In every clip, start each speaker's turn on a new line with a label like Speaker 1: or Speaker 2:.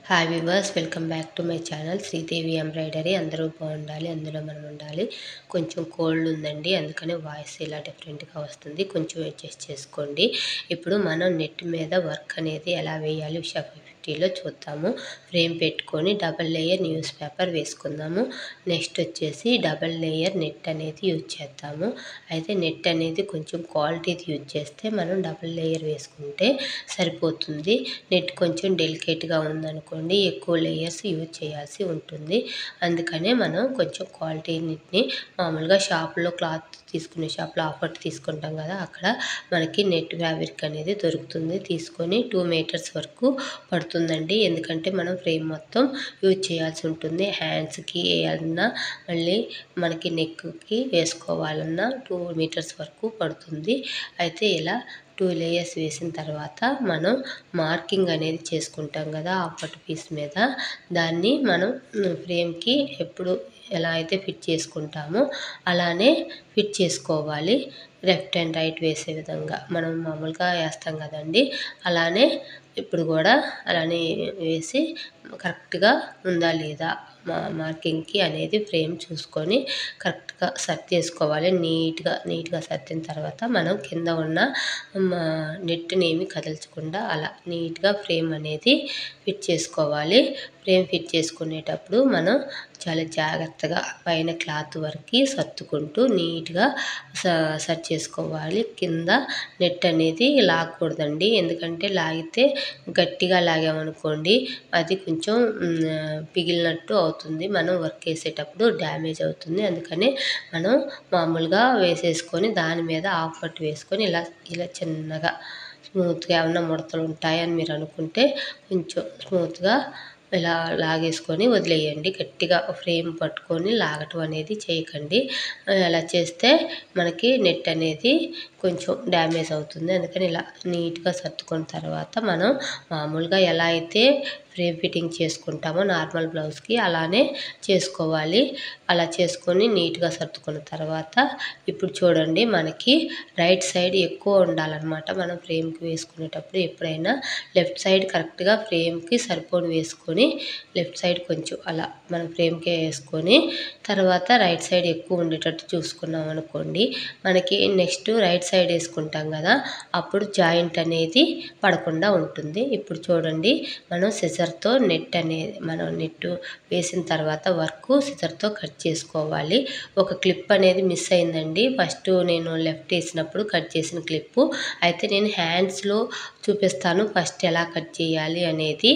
Speaker 1: Hi viewers, welcome back to my channel Sridevi embroidery. అందరూ బాగుండాలి, అందులో మనం ఉండాలి. కొంచెం కోల్డ్ ఉందండి, అందుకని వాయిస్ ఇలా డిఫరెంట్గా వస్తుంది, కొంచెం అడ్జస్ట్ చేసుకోండి. ఇప్పుడు మనం నెట్ మీద వర్క్ అనేది ఎలా వేయాలి ఉషా 50లో చూద్దాము. ఫ్రేమ్ పెట్టుకొని డబల్ లేయర్ న్యూస్ పేపర్ వేసుకుందాము. నెక్స్ట్ వచ్చేసి డబల్ లేయర్ నెట్ అనేది యూజ్ చేద్దాము. అయితే నెట్ అనేది కొంచెం క్వాలిటీది యూజ్ చేస్తే మనం డబల్ లేయర్ వేసుకుంటే సరిపోతుంది. నెట్ కొంచెం డెలికేట్గా ఉందనుకోండి, ఎక్కువ లేయర్స్ యూజ్ చేయాల్సి ఉంటుంది. అందుకనే మనం కొంచెం క్వాలిటీ నెట్ని మామూలుగా షాప్లో క్లాత్ తీసుకునే షాప్లో ఆఫర్ తీసుకుంటాం కదా, అక్కడ మనకి నెట్ ఫ్యాబ్రిక్ అనేది దొరుకుతుంది. తీసుకొని 2 మీటర్స్ వరకు పడుతుందండి. ఎందుకంటే మనం ఫ్రేమ్ మొత్తం యూజ్ చేయాల్సి ఉంటుంది. హ్యాండ్స్కి వేయాలన్నా, మళ్ళీ మనకి నెక్కి వేసుకోవాలన్నా 2 మీటర్స్ వరకు పడుతుంది. అయితే ఇలా 2 లేయర్స్ వేసిన తర్వాత మనం మార్కింగ్ అనేది చేసుకుంటాం కదా ఆఫర్ పీస్ మీద, దాన్ని మనం ఫ్రేమ్కి ఎప్పుడు ఎలా అయితే ఫిట్ చేసుకుంటామో అలానే ఫిట్ చేసుకోవాలి. లెఫ్ట్ అండ్ రైట్ వేసే విధంగా మనం మామూలుగా వేస్తాం కదండి, అలానే ఇప్పుడు కూడా అలానే వేసి కరెక్ట్గా ఉందా లేదా మార్కింగ్కి అనేది ఫ్రేమ్ చూసుకొని కరెక్ట్గా సర్ట్ చేసుకోవాలి. నీట్గా సర్దిన తర్వాత మనం కింద ఉన్న నెట్ని ఏమి కదల్చకుండా అలా నీట్గా ఫ్రేమ్ అనేది ఫిట్ చేసుకోవాలి. ఫ్రేమ్ ఫిట్ చేసుకునేటప్పుడు మనం చాలా జాగ్రత్తగా పైన క్లాత్ వరకు సర్దుకుంటూ నీట్గా సర్చ్ చేసుకోవాలి. కింద నెట్ అనేది లాగకూడదండి, ఎందుకంటే లాగితే గట్టిగా లాగామనుకోండి అది కొంచెం పిగిలినట్టు అవుతుంది, మనం వర్క్ వేసేటప్పుడు డ్యామేజ్ అవుతుంది. అందుకనే మనం మామూలుగా వేసేసుకొని దాని మీద హాఫ్ పట్టు వేసుకొని ఇలా చిన్నగా స్మూత్గా, ఏమన్నా ముడతలు ఉంటాయని మీరు అనుకుంటే కొంచెం స్మూత్గా ఇలా లాగేసుకొని వదిలేయండి. గట్టిగా ఫ్రేమ్ పట్టుకొని లాగటం అనేది చేయకండి. అలా చేస్తే మనకి నెట్ అనేది కొంచెం డ్యామేజ్ అవుతుంది. అందుకని ఇలా నీట్గా సర్దుకున్న తర్వాత మనం మామూలుగా ఎలా అయితే ఫ్రేమ్ ఫిట్టింగ్ చేసుకుంటామో నార్మల్ బ్లౌజ్కి అలానే చేసుకోవాలి. అలా చేసుకొని నీట్గా సర్దుకున్న తర్వాత ఇప్పుడు చూడండి, మనకి రైట్ సైడ్ ఎక్కువ ఉండాలన్నమాట. మనం ఫ్రేమ్కి వేసుకునేటప్పుడు ఎప్పుడైనా లెఫ్ట్ సైడ్ కరెక్ట్గా ఫ్రేమ్కి సరిపోని వేసుకొని లెఫ్ట్ సైడ్ కొంచెం అలా మనం ఫ్రేమ్కే వేసుకొని తర్వాత రైట్ సైడ్ ఎక్కువ ఉండేటట్టు చూసుకున్నాం అనుకోండి, మనకి నెక్స్ట్ రైట్ సైడ్ వేసుకుంటాం కదా, అప్పుడు జాయింట్ అనేది పడకుండా ఉంటుంది. ఇప్పుడు చూడండి, మనం సిజర్తో మనం నెట్ వేసిన తర్వాత వర్క్ సిజర్తో కట్ చేసుకోవాలి. ఒక క్లిప్ అనేది మిస్ అయిందండి ఫస్ట్ నేను లెఫ్ట్ వేసినప్పుడు కట్ చేసిన క్లిప్పు. అయితే నేను హ్యాండ్స్లో చూపిస్తాను ఫస్ట్ ఎలా కట్ చేయాలి అనేది.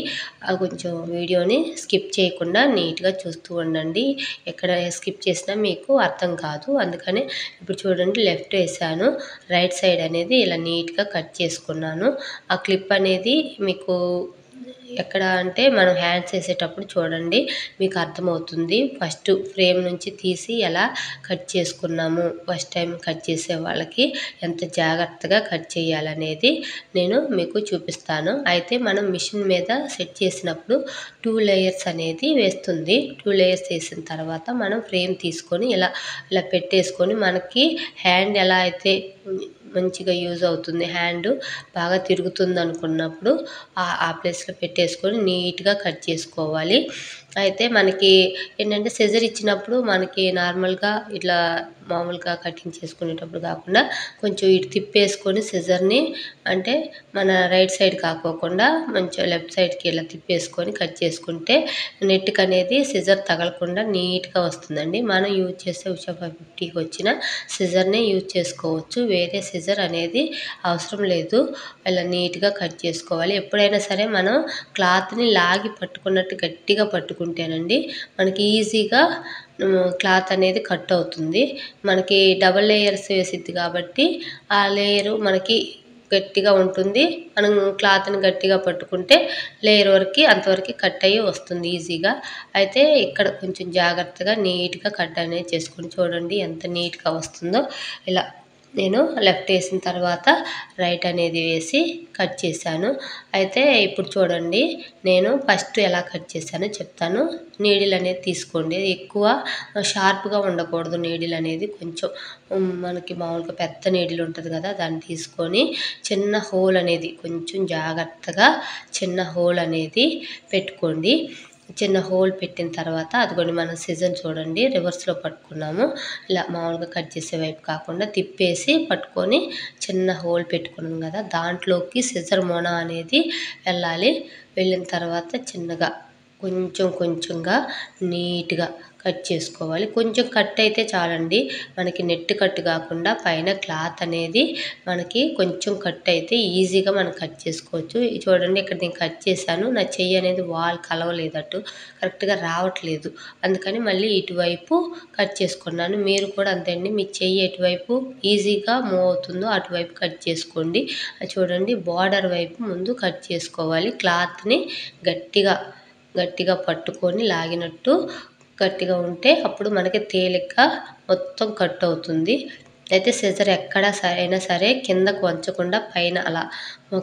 Speaker 1: కొంచెం వీడియోని స్కిప్ చేయకుండా నీట్గా చూస్తూ ఉండండి, ఎక్కడ స్కిప్ చేసినా మీకు అర్థం కాదు. అందుకనే ఇప్పుడు చూడండి, లెఫ్ట్ వేసాను, రైట్ సైడ్ అనేది ఇలా నీట్గా కట్ చేసుకున్నాను. ఆ క్లిప్ అనేది మీకు ఎక్కడ అంటే మనం హ్యాండ్స్ వేసేటప్పుడు చూడండి, మీకు అర్థమవుతుంది. ఫస్ట్ ఫ్రేమ్ నుంచి తీసి ఎలా కట్ చేసుకున్నాము, ఫస్ట్ టైం కట్ చేసే వాళ్ళకి ఎంత జాగ్రత్తగా కట్ చేయాలనేది నేను మీకు చూపిస్తాను. అయితే మనం మిషన్ మీద సెట్ చేసినప్పుడు 2 లేయర్స్ అనేది వేస్తుంది. 2 లేయర్స్ వేసిన తర్వాత మనం ఫ్రేమ్ తీసుకొని ఇలా పెట్టేసుకొని మనకి హ్యాండ్ ఎలా అయితే మంచిగా యూజ్ అవుతుంది, హ్యాండ్ బాగా తిరుగుతుంది అనుకున్నప్పుడు ఆ ప్లేస్లో పెట్టేసుకొని నీట్గా కట్ చేసుకోవాలి. అయితే మనకి ఏంటంటే సిజర్ ఇచ్చినప్పుడు మనకి నార్మల్గా ఇట్లా మామూలుగా కటింగ్ చేసుకునేటప్పుడు కాకుండా కొంచెం ఇటు తిప్పేసుకొని సిజర్ని, అంటే మన రైట్ సైడ్ కాకోకుండా మంచిగా లెఫ్ట్ సైడ్కి ఇలా తిప్పేసుకొని కట్ చేసుకుంటే నెట్కి అనేది సిజర్ తగలకుండా నీట్గా వస్తుందండి. మనం యూజ్ చేసే ఉషా 50కి వచ్చిన సిజర్నే యూజ్ చేసుకోవచ్చు, వేరే సిజర్ అనేది అవసరం లేదు. ఇలా నీట్గా కట్ చేసుకోవాలి. ఎప్పుడైనా సరే మనం క్లాత్ని లాగి పట్టుకున్నట్టు గట్టిగా పట్టుకుంటేనండి మనకి ఈజీగా క్లాత్ అనేది కట్ అవుతుంది. మనకి డబల్ లేయర్స్ వేసిద్ది కాబట్టి ఆ లేయరు మనకి గట్టిగా ఉంటుంది. మనం క్లాత్ని గట్టిగా పట్టుకుంటే లేయర్ వరకు అంతవరకు కట్ అయ్యి వస్తుంది ఈజీగా. అయితే ఇక్కడ కొంచెం జాగ్రత్తగా నీట్గా కట్ అనేది చేసుకొని చూడండి ఎంత నీట్గా వస్తుందో. ఇలా నేను లెఫ్ట్ వేసిన తర్వాత రైట్ అనేది వేసి కట్ చేశాను. అయితే ఇప్పుడు చూడండి, నేను ఫస్ట్ ఎలా కట్ చేశానో చెప్తాను. నీడిల్ అనేది తీసుకోండి. ఎక్కువ షార్ప్గా ఉండకూడదు. నీడిల్ అనేది కొంచెం మనకి మామూలుగా పెద్ద నీడిల్ ఉంటుంది కదా, దాన్ని తీసుకొని చిన్న హోల్ అనేది కొంచెం జాగ్రత్తగా చిన్న హోల్ అనేది పెట్టుకోండి. చిన్న హోల్ పెట్టిన తర్వాత అదిగోండి, మనం సిజర్ చూడండి రివర్స్లో పట్టుకున్నాము. ఇలా మామూలుగా కట్ చేసే వైపు కాకుండా తిప్పేసి పట్టుకొని చిన్న హోల్ పెట్టుకున్నాం కదా, దాంట్లోకి సిజర్ మొన అనేది వెళ్ళాలి. వెళ్ళిన తర్వాత చిన్నగా కొంచెం కొంచెంగా నీట్గా కట్ చేసుకోవాలి. కొంచెం కట్ అయితే చాలండి, మనకి నెట్ కట్ కాకుండా పైన క్లాత్ అనేది మనకి కొంచెం కట్ అయితే ఈజీగా మనం కట్ చేసుకోవచ్చు. చూడండి, ఇక్కడ నేను కట్ చేశాను. నా చెయ్యి అనేది వాల్ కలవలేదట్టు, కరెక్ట్గా రావట్లేదు. అందుకని మళ్ళీ ఇటువైపు కట్ చేసుకున్నాను. మీరు కూడా అంతే అండి, మీ చెయ్యి ఎటువైపు ఈజీగా మూవ్ అవుతుందో అటువైపు కట్ చేసుకోండి. చూడండి, బార్డర్ వైపు ముందు కట్ చేసుకోవాలి. క్లాత్ని గట్టిగా పట్టుకొని లాగినట్టు గట్టిగా ఉంటే అప్పుడు మనకి తేలిగ్గా మొత్తం కట్ అవుతుంది. అయితే సిజర్ ఎక్కడ అయినా సరే కిందకు వంచకుండా పైన అలా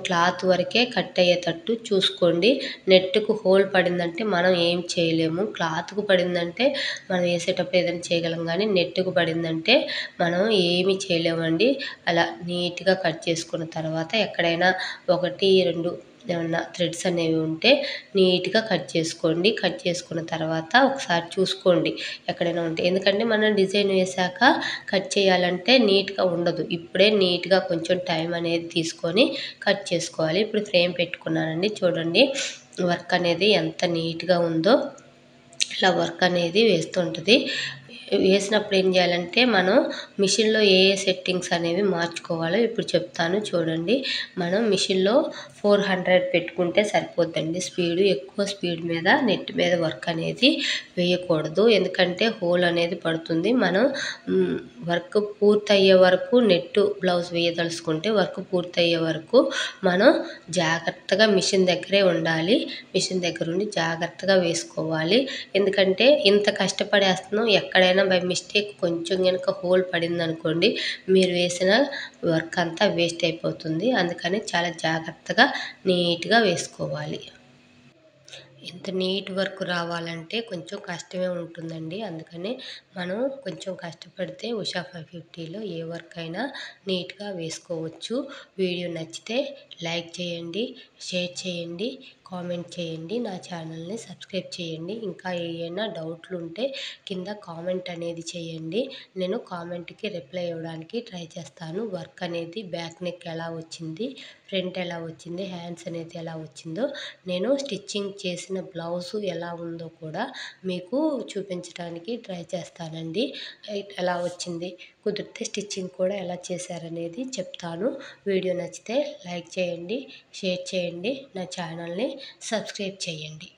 Speaker 1: క్లాత్ వరకే కట్ అయ్యేటట్టు చూసుకోండి. నెట్కు హోల్ పడిందంటే మనం ఏం చేయలేము. క్లాత్కు పడిందంటే మనం వేసేటప్పుడు ఏదైనా చేయగలం, కానీ నెట్కు పడిందంటే మనం ఏమీ చేయలేమండి. అలా నీట్గా కట్ చేసుకున్న తర్వాత ఎక్కడైనా 1, 2 ఏమన్నా థ్రెడ్స్ అనేవి ఉంటే నీట్గా కట్ చేసుకోండి. కట్ చేసుకున్న తర్వాత ఒకసారి చూసుకోండి ఎక్కడైనా ఉంటే, ఎందుకంటే మనం డిజైన్ వేసాక కట్ చేయాలంటే నీట్గా ఉండదు. ఇప్పుడే నీట్గా కొంచెం టైం అనేది తీసుకొని కట్ చేసుకోవాలి. ఇప్పుడు ఫ్రేమ్ పెట్టుకున్నానండి. చూడండి, వర్క్ అనేది ఎంత నీట్గా ఉందో. ఇలా వర్క్ అనేది వేస్తుంటుంది. వేసినప్పుడు ఏం చేయాలంటే మనం మిషన్లో ఏ సెట్టింగ్స్ అనేవి మార్చుకోవాలో ఇప్పుడు చెప్తాను చూడండి. మనం మిషన్లో 400 పెట్టుకుంటే సరిపోద్దండి. ఎక్కువ స్పీడ్ మీద నెట్ మీద వర్క్ అనేది వేయకూడదు, ఎందుకంటే హోల్ అనేది పడుతుంది. మనం వర్క్ పూర్తయ్యే వరకు నెట్ బ్లౌజ్ వేయదలుచుకుంటే వర్క్ పూర్తయ్యే వరకు మనం జాగ్రత్తగా మిషన్ దగ్గరే ఉండాలి. మిషన్ దగ్గర ఉండి జాగ్రత్తగా వేసుకోవాలి. ఎందుకంటే ఇంత కష్టపడేస్తున్నాం, ఎక్కడైనా బై మిస్టేక్ కొంచెం కనుక హోల్ పడిందనుకోండి, మీరు వేసిన వర్క్ అంతా వేస్ట్ అయిపోతుంది. అందుకని చాలా జాగ్రత్తగా నీట్గా వేసుకోవాలి. ఇంత నీట్ వర్క్ రావాలంటే కొంచెం కష్టమే ఉంటుందండి. అందుకని మనం కొంచెం కష్టపడితే ఉషా 550లో ఏ వర్క్ అయినా నీట్గా వేసుకోవచ్చు. వీడియో నచ్చితే లైక్ చేయండి, షేర్ చేయండి, కామెంట్ చేయండి. నా ఛానల్ని సబ్స్క్రైబ్ చేయండి. ఇంకా ఏమైనా డౌట్లు ఉంటే కింద కామెంట్ అనేది చేయండి. నేను కామెంట్కి రిప్లై ఇవ్వడానికి ట్రై చేస్తాను. వర్క్ అనేది బ్యాక్ నెక్ ఎలా వచ్చింది, ఫ్రంట్ ఎలా వచ్చింది, హ్యాండ్స్ అనేది ఎలా వచ్చిందో, నేను స్టిచ్చింగ్ చేసిన బ్లౌజు ఎలా ఉందో కూడా మీకు చూపించడానికి ట్రై చేస్తానండి. ఎలా వచ్చింది, కుదిరితే స్టిచ్చింగ్ కూడా ఎలా చేశారనేది చెప్తాను. వీడియో నచ్చితే లైక్ చేయండి, షేర్ చేయండి, నా ఛానల్ని సబ్స్క్రైబ్ చేయండి.